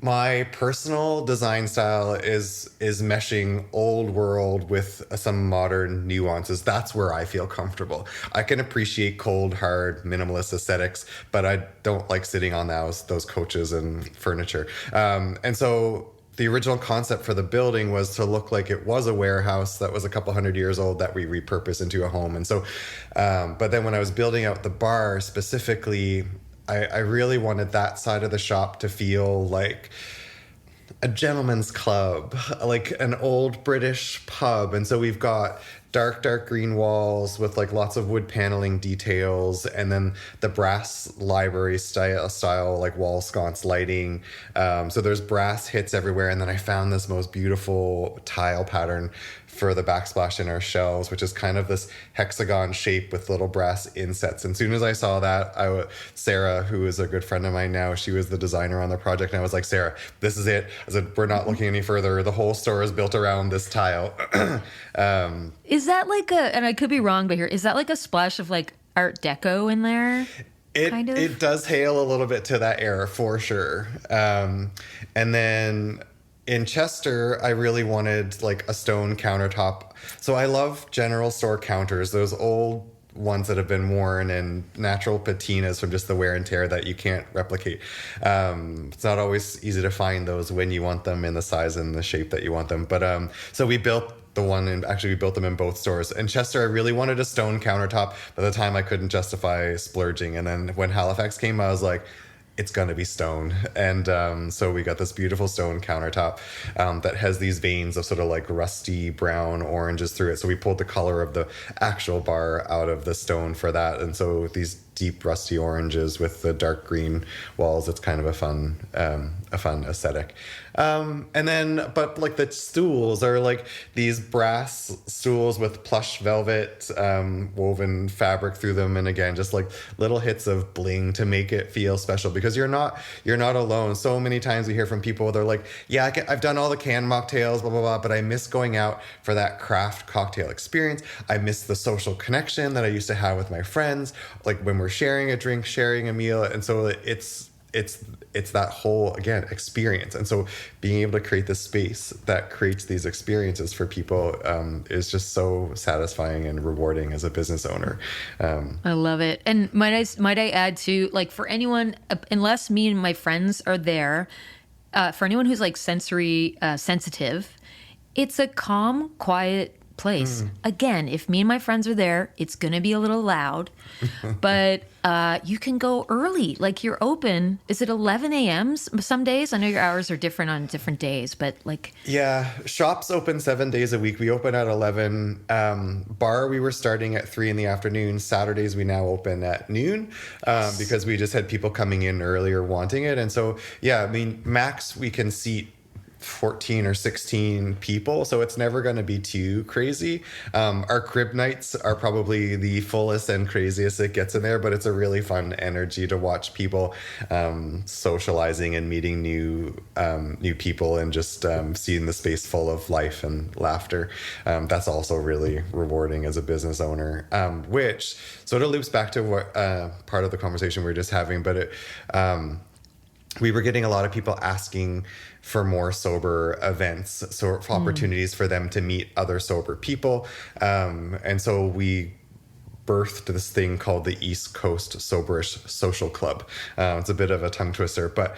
my personal design style is meshing old world with some modern nuances. That's where I feel comfortable. I can appreciate cold, hard, minimalist aesthetics, but I don't like sitting on those couches and furniture. And so the original concept for the building was to look like it was a warehouse that was a couple hundred years old that we repurposed into a home. And so, but then when I was building out the bar specifically, I really wanted that side of the shop to feel like a gentleman's club, like an old British pub. And so we've got dark green walls with like lots of wood paneling details, and then the brass library style like wall sconce lighting. So there's brass hits everywhere. And then I found this most beautiful tile pattern for the backsplash in our shelves, which is kind of this hexagon shape with little brass insets. And as soon as I saw that, Sarah, who is a good friend of mine now, she was the designer on the project. And I was like, Sarah, this is it. I said, we're not looking any further. The whole store is built around this tile. Is that like and I could be wrong, but is that like a splash of like Art Deco in there? It does hail a little bit to that era for sure. And then in Chester, I really wanted like a stone countertop. So I love general store counters, those old ones that have been worn and natural patinas from just the wear and tear that you can't replicate. It's not always easy to find those when you want them in the size and the shape that you want them. But so we built the one, and actually we built them in both stores. In Chester, I really wanted a stone countertop. By the time I couldn't justify splurging. And then when Halifax came, I was like, it's going to be stone. And so we got this beautiful stone countertop that has these veins of sort of like rusty brown oranges through it. So we pulled the color of the actual bar out of the stone for that. And so these deep rusty oranges with the dark green walls, it's kind of a fun aesthetic. And then, but like the stools are like these brass stools with plush velvet woven fabric through them, and again, just like little hits of bling to make it feel special, because you're not alone. So many times we hear from people, they're like, yeah, I've done all the canned mocktails, blah blah blah, but I miss going out for that craft cocktail experience. I miss the social connection that I used to have with my friends, like when we're sharing a drink, sharing a meal. And so it's that whole, again, experience. And so being able to create this space that creates these experiences for people is just so satisfying and rewarding as a business owner. I love it. And might I add to, like, for anyone, unless me and my friends are there, for anyone who's like sensory sensitive, it's a calm, quiet place. Again, if me and my friends are there, it's going to be a little loud, but you can go early. Like, you're open. Is it 11 a.m. some days? I know your hours are different on different days, but like... Yeah, shops open 7 days a week. We open at 11. Bar, we were starting at 3 in the afternoon. Saturdays, we now open at noon because we just had people coming in earlier wanting it. And so, yeah, I mean, max we can seat 14 or 16 people, so it's never going to be too crazy. Our crib nights are probably the fullest and craziest it gets in there, but it's a really fun energy to watch people socializing and meeting new people, and just seeing the space full of life and laughter. That's also really rewarding as a business owner, which sort of loops back to what part of the conversation we were just having, but we were getting a lot of people asking for more sober events, so for opportunities for them to meet other sober people. And so we birthed this thing called the East Coast Soberish Social Club. It's a bit of a tongue twister, but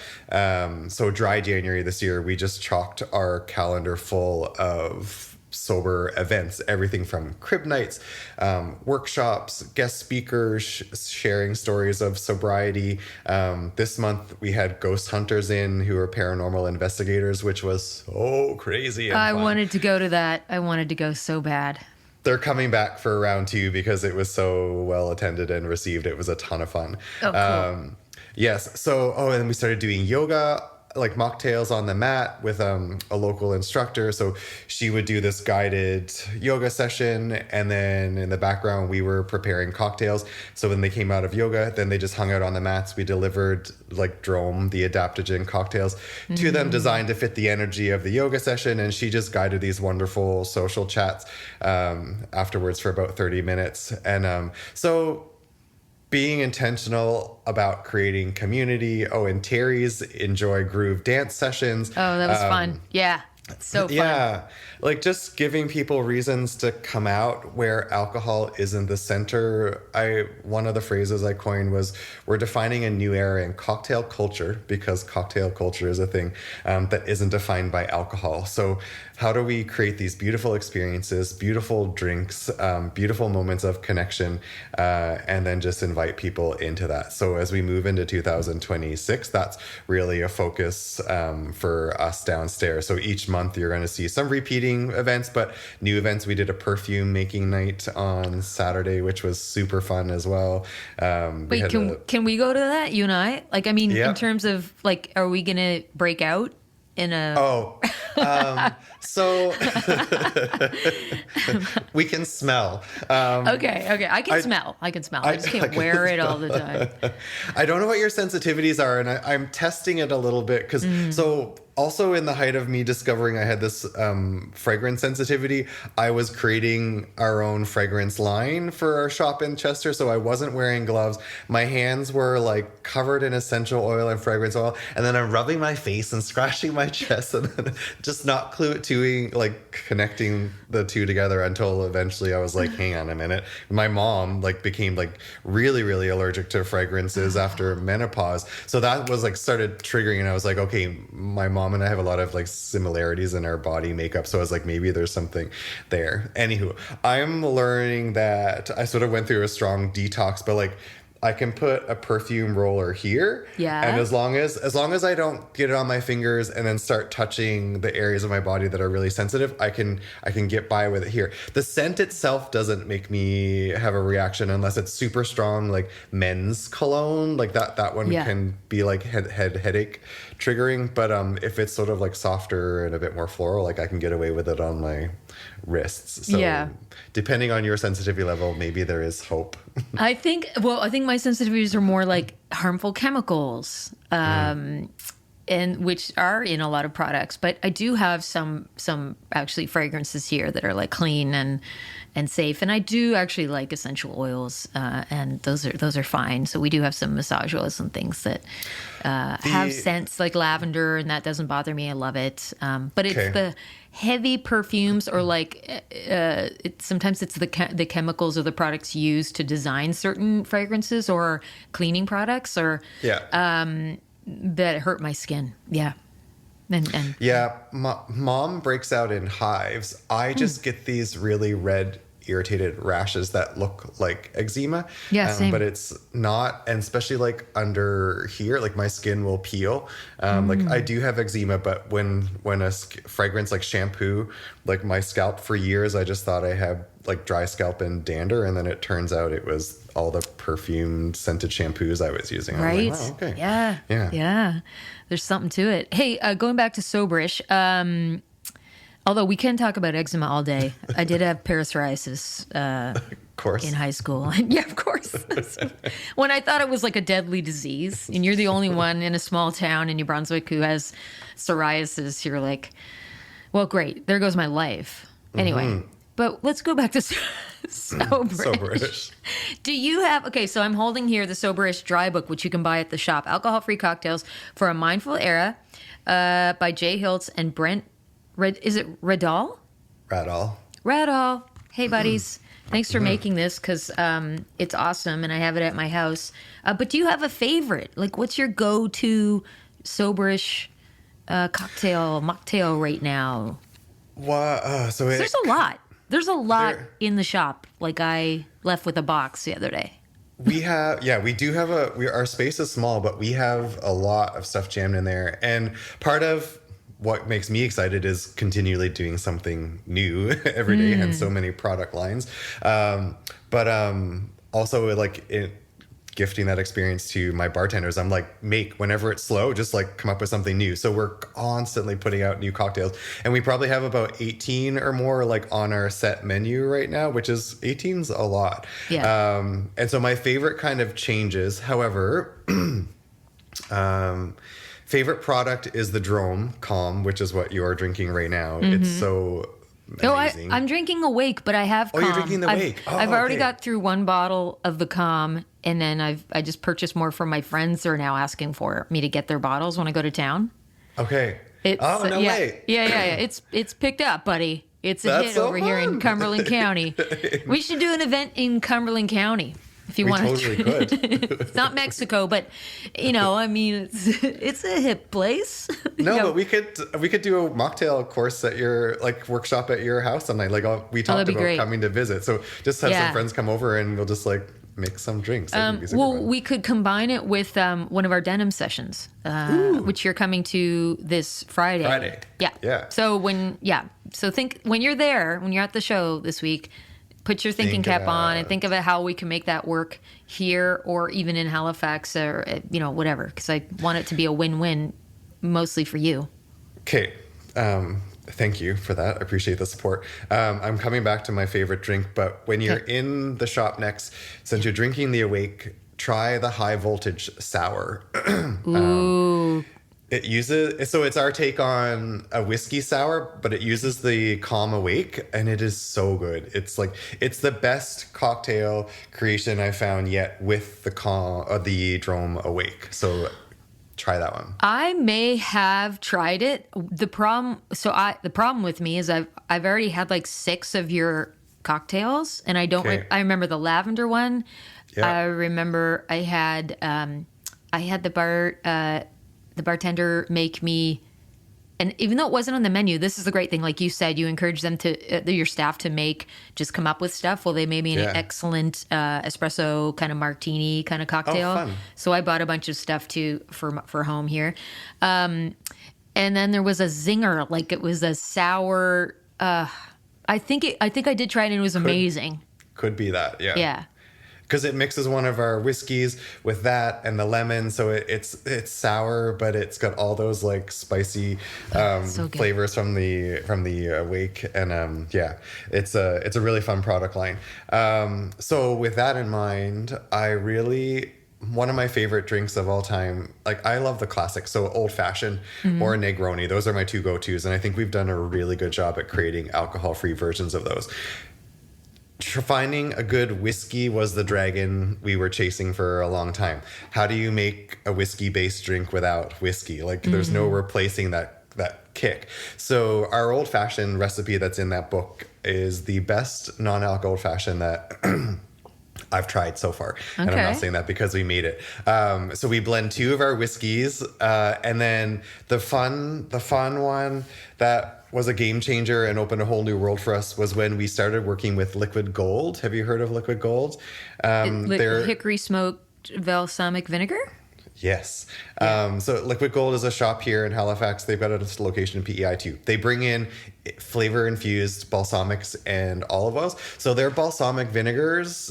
so dry January this year, we just chalked our calendar full of sober events, everything from crib nights, workshops, guest speakers, sharing stories of sobriety. This month we had ghost hunters in who are paranormal investigators, which was so crazy and I fun. wanted to go to that. I wanted to go so bad. They're coming back for round 2 because it was so well attended and received. It was a ton of fun. Oh, cool. Yes. So, and we started doing yoga, like mocktails on the mat with a local instructor. So she would do this guided yoga session, and then in the background we were preparing cocktails. So when they came out of yoga, then they just hung out on the mats. We delivered like Drome, the adaptogen cocktails, to them, designed to fit the energy of the yoga session. And she just guided these wonderful social chats afterwards for about 30 minutes. And so being intentional about creating community. Oh, and Terry's Enjoy Groove dance sessions. Oh, that was fun. Yeah. So fun. Yeah. Like just giving people reasons to come out where alcohol isn't the center. One of the phrases I coined was, we're defining a new era in cocktail culture, because cocktail culture is a thing that isn't defined by alcohol. So how do we create these beautiful experiences, beautiful drinks, beautiful moments of connection, and then just invite people into that? So as we move into 2026, that's really a focus for us downstairs. So each month you're going to see some repeating events, but new events. We did a perfume making night on Saturday, which was super fun as well. Wait, can we go to that, you and I? Like, I mean, in terms of like, are we going to break out in a... So we can smell. Okay. I can smell. I just can't wear it all the time. I don't know what your sensitivities are, and I'm testing it a little bit because so also in the height of me discovering I had this fragrance sensitivity, I was creating our own fragrance line for our shop in Chester. So I wasn't wearing gloves. My hands were like covered in essential oil and fragrance oil. And then I'm rubbing my face and scratching my chest and then just not connecting the two together until eventually I was like, hang on a minute. My mom like became like really, really allergic to fragrances after menopause. So that was like started triggering, and I was like, okay, my mom and I have a lot of like similarities in our body makeup. So I was like, maybe there's something there. Anywho, I'm learning that I sort of went through a strong detox, but like I can put a perfume roller here. Yeah. And as long as I don't get it on my fingers and then start touching the areas of my body that are really sensitive, I can get by with it here. The scent itself doesn't make me have a reaction unless it's super strong, like men's cologne. Like that one can be like headache triggering. But if it's sort of like softer and a bit more floral, like I can get away with it on my wrists. So depending on your sensitivity level, maybe there is hope. I think my sensitivities are more like harmful chemicals, and which are in a lot of products. But I do have some actually fragrances here that are like clean and safe. And I do actually like essential oils, and those are fine. So we do have some massage oils and things that have scents like lavender, and that doesn't bother me. I love it. But it's the heavy perfumes, or like sometimes it's the chemicals or the products used to design certain fragrances or cleaning products, or that hurt my skin. Yeah. And mom breaks out in hives. I just get these really red irritated rashes that look like eczema. Yeah, same. But it's not, and especially like under here, like my skin will peel. Like I do have eczema, but when a fragrance like shampoo, like my scalp for years, I just thought I had like dry scalp and dander, and then it turns out it was all the perfumed scented shampoos I was using. Right. Like, oh, okay. Yeah. There's something to it. Hey, going back to Soberish, although we can talk about eczema all day. I did have psoriasis Of course. in high school. Yeah, of course. When I thought it was like a deadly disease, and you're the only one in a small town in New Brunswick who has psoriasis, you're like, well, great. There goes my life. Anyway, but let's go back to Soberish. Do you have, so I'm holding here the Soberish dry book, which you can buy at the shop. Alcohol-free cocktails for a mindful era by Jay Hiltz and Brent. Is it Radall? Radall. Hey, buddies. Thanks for making this, because it's awesome, and I have it at my house. But do you have a favorite? Like, what's your go-to Soberish cocktail, mocktail right now? There's a lot. There's a lot in the shop. Like, I left with a box the other day. We do have our space is small, but we have a lot of stuff jammed in there. And part of what makes me excited is continually doing something new every day, and so many product lines. But also like gifting that experience to my bartenders. I'm like, whenever it's slow, just like come up with something new. So we're constantly putting out new cocktails, and we probably have about 18 or more like on our set menu right now, which is 18's a lot. Yeah. And so my favorite kind of changes, however, favorite product is the Drome Calm, which is what you are drinking right now. It's so amazing. I'm drinking Awake, but I have Calm. Oh, you're drinking the Awake. I've already got through one bottle of the Calm, and then I just purchased more from my friends who are now asking for me to get their bottles when I go to town. Okay. Way. Yeah. It's picked up, buddy. It's a hit over here in Cumberland County. We should do an event in Cumberland County. If you want totally could. It's not Mexico, but it's a hip place. But we could do a mocktail course at your workshop at your house sometime. We talked about coming to visit, so just have some friends come over and we'll just make some drinks. We could combine it with one of our denim sessions, which you're coming to this Friday. Yeah. So think when you're there, when you're at the show this week, put your thinking cap on and think of it how we can make that work here or even in Halifax or, whatever. Because I want it to be a win-win mostly for you. Okay. Thank you for that. I appreciate the support. I'm coming back to my favorite drink, but when you're in the shop next, since you're drinking the Awake, try the high voltage sour. Ooh. It uses, so it's our take on a whiskey sour, but it uses the Calm Awake, and it is so good. It's like, it's the best cocktail creation I found yet with the Drome Awake. So try that one. I may have tried it. The problem with me is I've already had like 6 of your cocktails, and I don't. Okay. I remember the lavender one. Yeah. I remember I had the bartender make me, and even though it wasn't on the menu, this is the great thing. Like you said, you encourage them to your staff to just come up with stuff. Well, they made me an excellent espresso kind of martini kind of cocktail. Oh, fun. So I bought a bunch of stuff too for home here. And then there was a zinger, like it was a sour. I think I did try it and it was amazing. Could be that, yeah. Yeah. Because it mixes one of our whiskeys with that and the lemon, so it's sour, but it's got all those like spicy so flavors from the Awake, and it's a really fun product line. So with that in mind, one of my favorite drinks of all time, like I love the classics, so old fashioned or a Negroni. Those are my 2 go-tos, and I think we've done a really good job at creating alcohol-free versions of those. Finding a good whiskey was the dragon we were chasing for a long time. How do you make a whiskey-based drink without whiskey? Like, there's no replacing that kick. So our old-fashioned recipe that's in that book is the best non-alc old-fashioned that I've tried so far. Okay. And I'm not saying that because we made it. So we blend 2 of our whiskeys, and then the fun one that was a game changer and opened a whole new world for us was when we started working with Liquid Gold. Have you heard of Liquid Gold? They're hickory smoked balsamic vinegar? Yes. So Liquid Gold is a shop here in Halifax. They've got a location in PEI too. They bring in flavor-infused balsamics and olive oils. So their balsamic vinegars,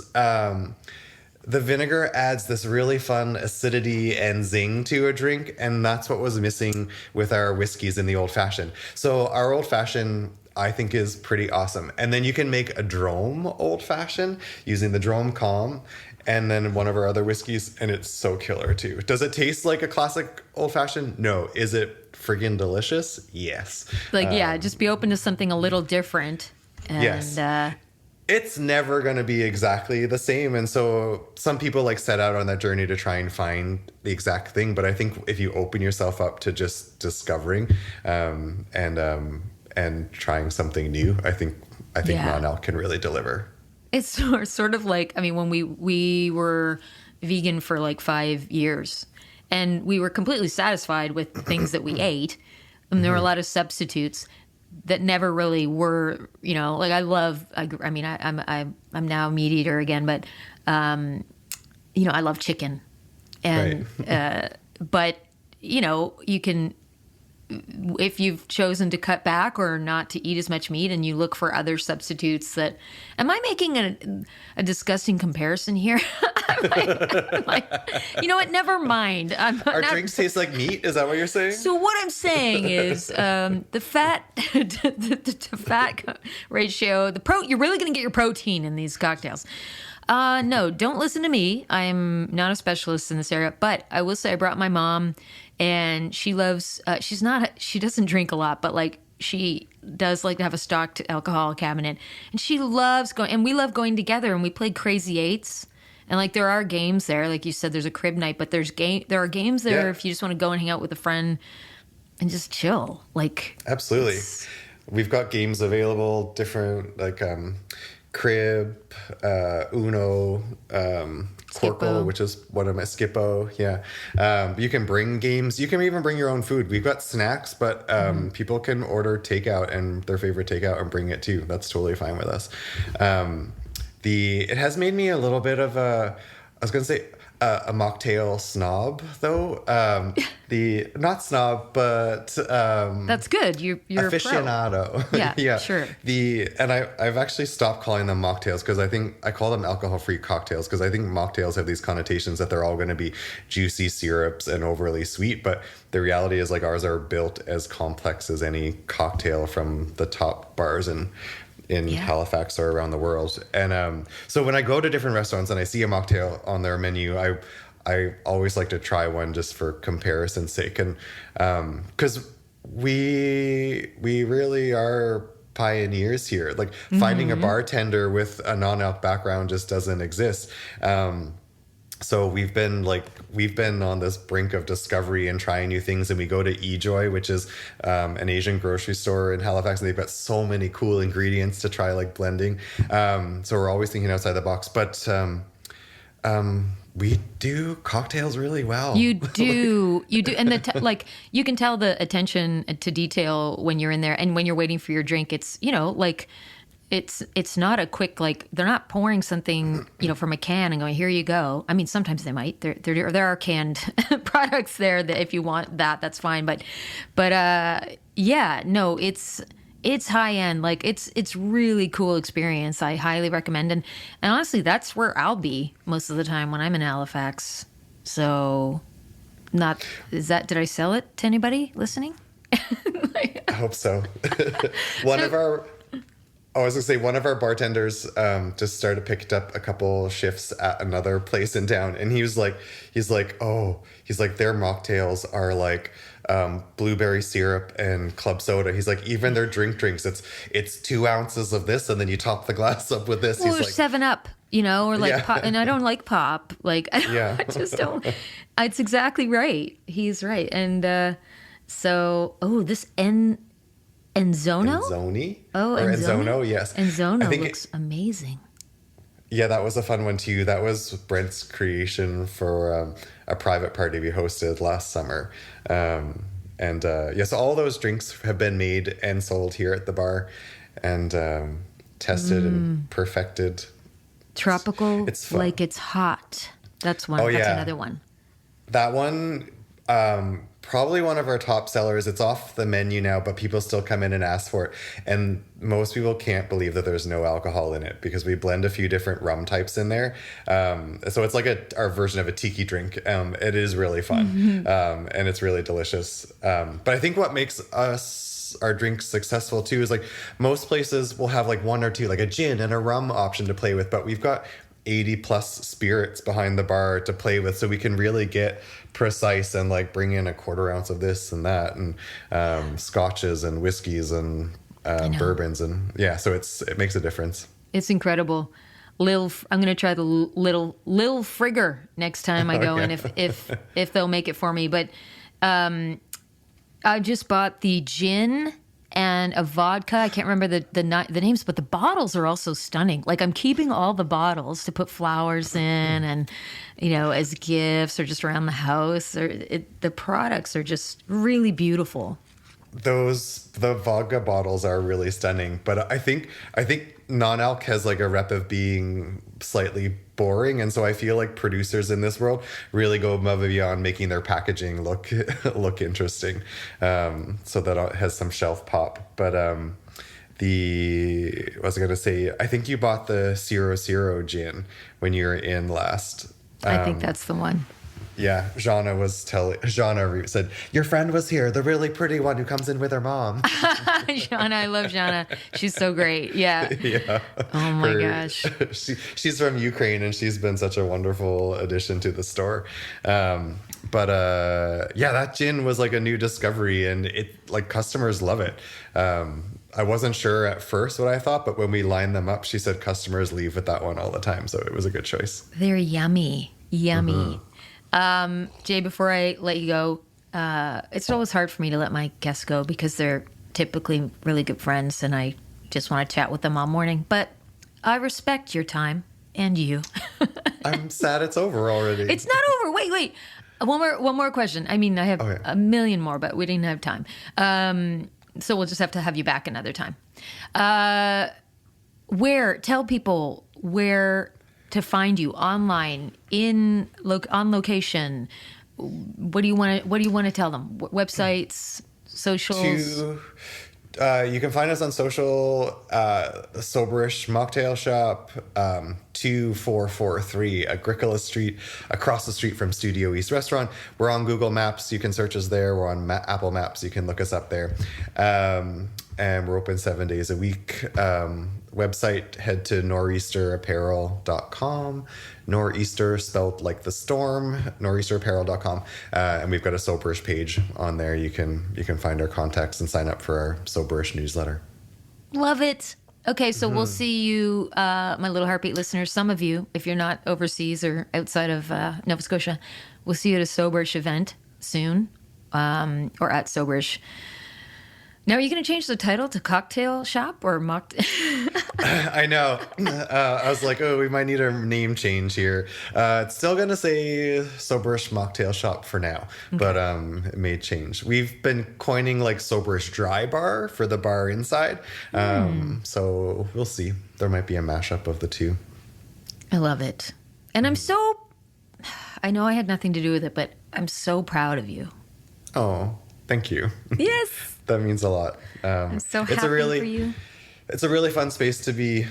the vinegar adds this really fun acidity and zing to a drink, and that's what was missing with our whiskeys in the old-fashioned. So our old-fashioned, I think, is pretty awesome. And then you can make a Drome old-fashioned using the Drome Calm and then one of our other whiskeys, and it's so killer too. Does it taste like a classic old-fashioned? No. Is it friggin' delicious? Yes. Just be open to something a little different. And, yes. It's never going to be exactly the same. And so some people like set out on that journey to try and find the exact thing. But I think if you open yourself up to just discovering and trying something new, I think non-alc can really deliver. It's sort of like, I mean, when we were vegan for like 5 years and we were completely satisfied with the things that we ate. And there were a lot of substitutes that never really were, like I'm now a meat eater again, but, I love chicken and, right. But, you can, if you've chosen to cut back or not to eat as much meat and you look for other substitutes am I making a disgusting comparison here? You know what? Never mind. Our drinks taste like meat? Is that what you're saying? So what I'm saying is the fat to fat ratio, you're really going to get your protein in these cocktails. No, don't listen to me. I'm not a specialist in this area, but I will say I brought my mom, and she loves, she doesn't drink a lot, but like she does like to have a stocked alcohol cabinet, and she loves going, and we love going together, and we played Crazy Eights. And like there are games there, like you said, there's a crib night, but there are games there if you just want to go and hang out with a friend and just chill. Like absolutely, we've got games available, different like crib, Uno, Corkle, which is one of my Skippo. Yeah, you can bring games. You can even bring your own food. We've got snacks, but people can order takeout and their favorite takeout and bring it too. That's totally fine with us. It has made me a little bit of a mocktail snob, though. Not snob, but that's good. You're aficionado. Yeah, sure. I've actually stopped calling them mocktails because I call them alcohol-free cocktails because I think mocktails have these connotations that they're all going to be juicy syrups and overly sweet, but the reality is like ours are built as complex as any cocktail from the top bars in Halifax or around the world. And so when I go to different restaurants and I see a mocktail on their menu, I always like to try one just for comparison's sake. And because we really are pioneers here. Like finding a bartender with a non-alc background just doesn't exist. So we've been on this brink of discovery and trying new things. And we go to eJoy, which is an Asian grocery store in Halifax, and they've got so many cool ingredients to try, like blending. So we're always thinking outside the box. But we do cocktails really well. You do, and like you can tell the attention to detail when you're in there, and when you're waiting for your drink. It's like. It's not a quick, like, they're not pouring something, from a can and going, here you go. I mean, sometimes they might. There are canned products there that if you want that, that's fine. But yeah, no, it's high end. Like it's really cool experience. I highly recommend. And honestly, that's where I'll be most of the time when I'm in Halifax. So did I sell it to anybody listening? I hope so. I was gonna say one of our bartenders just picked up a couple shifts at another place in town, and he's like their mocktails are like blueberry syrup and club soda. He's like, even their drinks, it's 2 ounces of this, and then you top the glass up with this. Well, he's like 7-Up, or like pop, and I don't like pop. Like I just don't. It's exactly right. He's right, and this Enzono? Enzoni? Oh, or Enzono, yes. Enzono looks amazing. Yeah, that was a fun one too. That was Brent's creation for a private party we hosted last summer. So all those drinks have been made and sold here at the bar and tested and perfected. Tropical, it's fun. Like it's hot. That's one. That's another one. That one, probably one of our top sellers. It's off the menu now, but people still come in and ask for it. And most people can't believe that there's no alcohol in it because we blend a few different rum types in there. So it's like our version of a tiki drink. It is really fun. And it's really delicious. But I think what makes our drinks successful too is like most places will have like one or two, like a gin and a rum option to play with, but we've got 80 plus spirits behind the bar to play with, so we can really get precise and like bring in a 1/4 ounce of this and that, and scotches and whiskeys and bourbons, and so it makes a difference. It's incredible. I'm going to try the Lil Frigger next time I go, and if they'll make it for me. But I just bought the gin and a vodka. I can't remember the names, but the bottles are also stunning. Like I'm keeping all the bottles to put flowers in, and as gifts or just around the house. The products are just really beautiful. The vodka bottles are really stunning, but I think non-alc has like a rep of being slightly boring, and so I feel like producers in this world really go above and beyond making their packaging look interesting, so that it has some shelf pop. But what was I gonna say? I think you bought the 0 gin when you were in last. I think that's the one. Yeah, Jana said, your friend was here, the really pretty one who comes in with her mom. Jana, I love Jana. She's so great. Yeah. Yeah. Oh my gosh. She's from Ukraine, and she's been such a wonderful addition to the store. That gin was like a new discovery, and it like customers love it. I wasn't sure at first what I thought, but when we lined them up, she said customers leave with that one all the time. So it was a good choice. They're yummy. Yummy. Jay, before I let you go, it's always hard for me to let my guests go because they're typically really good friends and I just want to chat with them all morning. But I respect your time and you. I'm sad it's over already. It's not over. Wait. One more question. I mean, I have a million more, but we didn't have time. So we'll just have to have you back another time. Tell people where to find you online, on location. What do you want to tell them? Websites, socials? You can find us on social, Soberish Mocktail Shop, 2443 Agricola Street, across the street from Studio East Restaurant. We're on Google Maps. You can search us there. We're on Apple Maps. You can look us up there. And we're open 7 days a week. website, head to nor'easterapparel.com. Nor'easter spelled like the storm, nor'easterapparel.com. And we've got a Soberish page on there. You can find our contacts and sign up for our Soberish newsletter. Love it. Okay, so we'll see you, my little heartbeat listeners, some of you, if you're not overseas or outside of Nova Scotia, we'll see you at a Soberish event soon, or at Soberish. Now, are you going to change the title to Cocktail Shop or Mocktail? I know. I was like, oh, we might need a name change here. It's still going to say Soberish Mocktail Shop for now, but it may change. We've been coining like Soberish Dry Bar for the bar inside. So we'll see. There might be a mashup of the two. I love it. And I know I had nothing to do with it, but I'm so proud of you. Oh, thank you. Yes. That means a lot. I'm so happy for you. It's a really fun space to be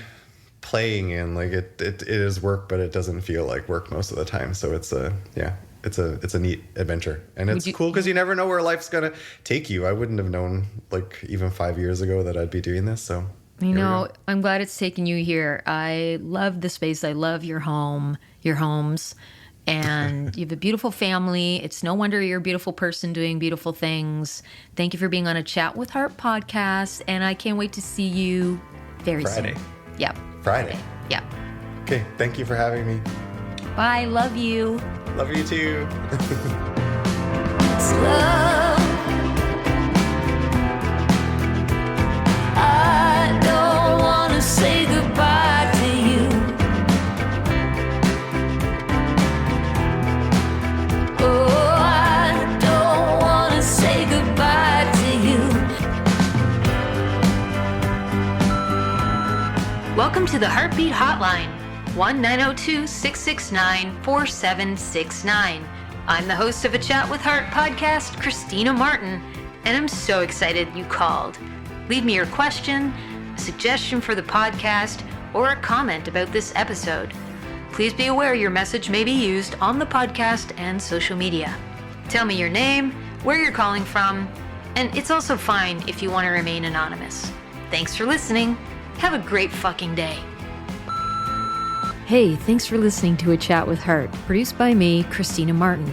playing in. Like it is work, but it doesn't feel like work most of the time. So it's a neat adventure, and it's cool because you never know where life's gonna take you. I wouldn't have known like even 5 years ago that I'd be doing this. So I'm glad it's taken you here. I love the space. I love your homes. And you have a beautiful family. It's no wonder you're a beautiful person doing beautiful things. Thank you for being on a Chat with Heart podcast. And I can't wait to see you very Friday. soon. Yeah. Friday. Yeah. Okay. Thank you for having me. Bye. Love you. Love you too. It's love. I don't want to say goodbye to you. Welcome to the Heartbeat Hotline, 1-902-669-4769. I'm the host of a Chat with Heart podcast, Christina Martin, and I'm so excited you called. Leave me your question, a suggestion for the podcast, or a comment about this episode. Please be aware your message may be used on the podcast and social media. Tell me your name, where you're calling from, and it's also fine if you want to remain anonymous. Thanks for listening. Have a great fucking day. Hey, thanks for listening to A Chat with Heart, produced by me, Christina Martin.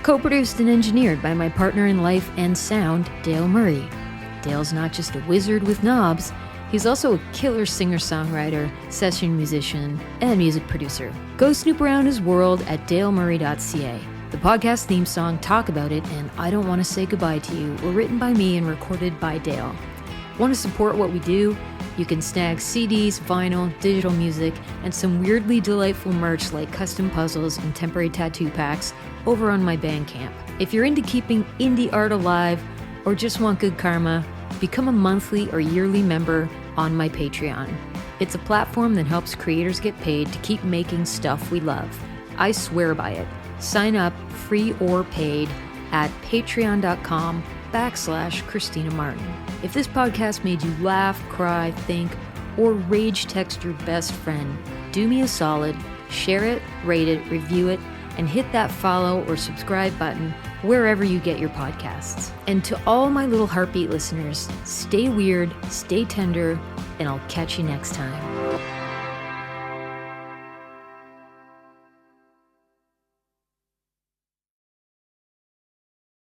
Co-produced and engineered by my partner in life and sound, Dale Murray. Dale's not just a wizard with knobs, he's also a killer singer-songwriter, session musician, and music producer. Go snoop around his world at dalemurray.ca. The podcast theme song, Talk About It, and I Don't Want to Say Goodbye to You were written by me and recorded by Dale. Want to support what we do? You can snag CDs, vinyl, digital music, and some weirdly delightful merch like custom puzzles and temporary tattoo packs over on my Bandcamp. If you're into keeping indie art alive or just want good karma, become a monthly or yearly member on my Patreon. It's a platform that helps creators get paid to keep making stuff we love. I swear by it. Sign up, free or paid, at patreon.com/Christina Martin. If this podcast made you laugh, cry, think, or rage text your best friend, do me a solid, share it, rate it, review it, and hit that follow or subscribe button wherever you get your podcasts. And to all my little heartbeat listeners, stay weird, stay tender, and I'll catch you next time.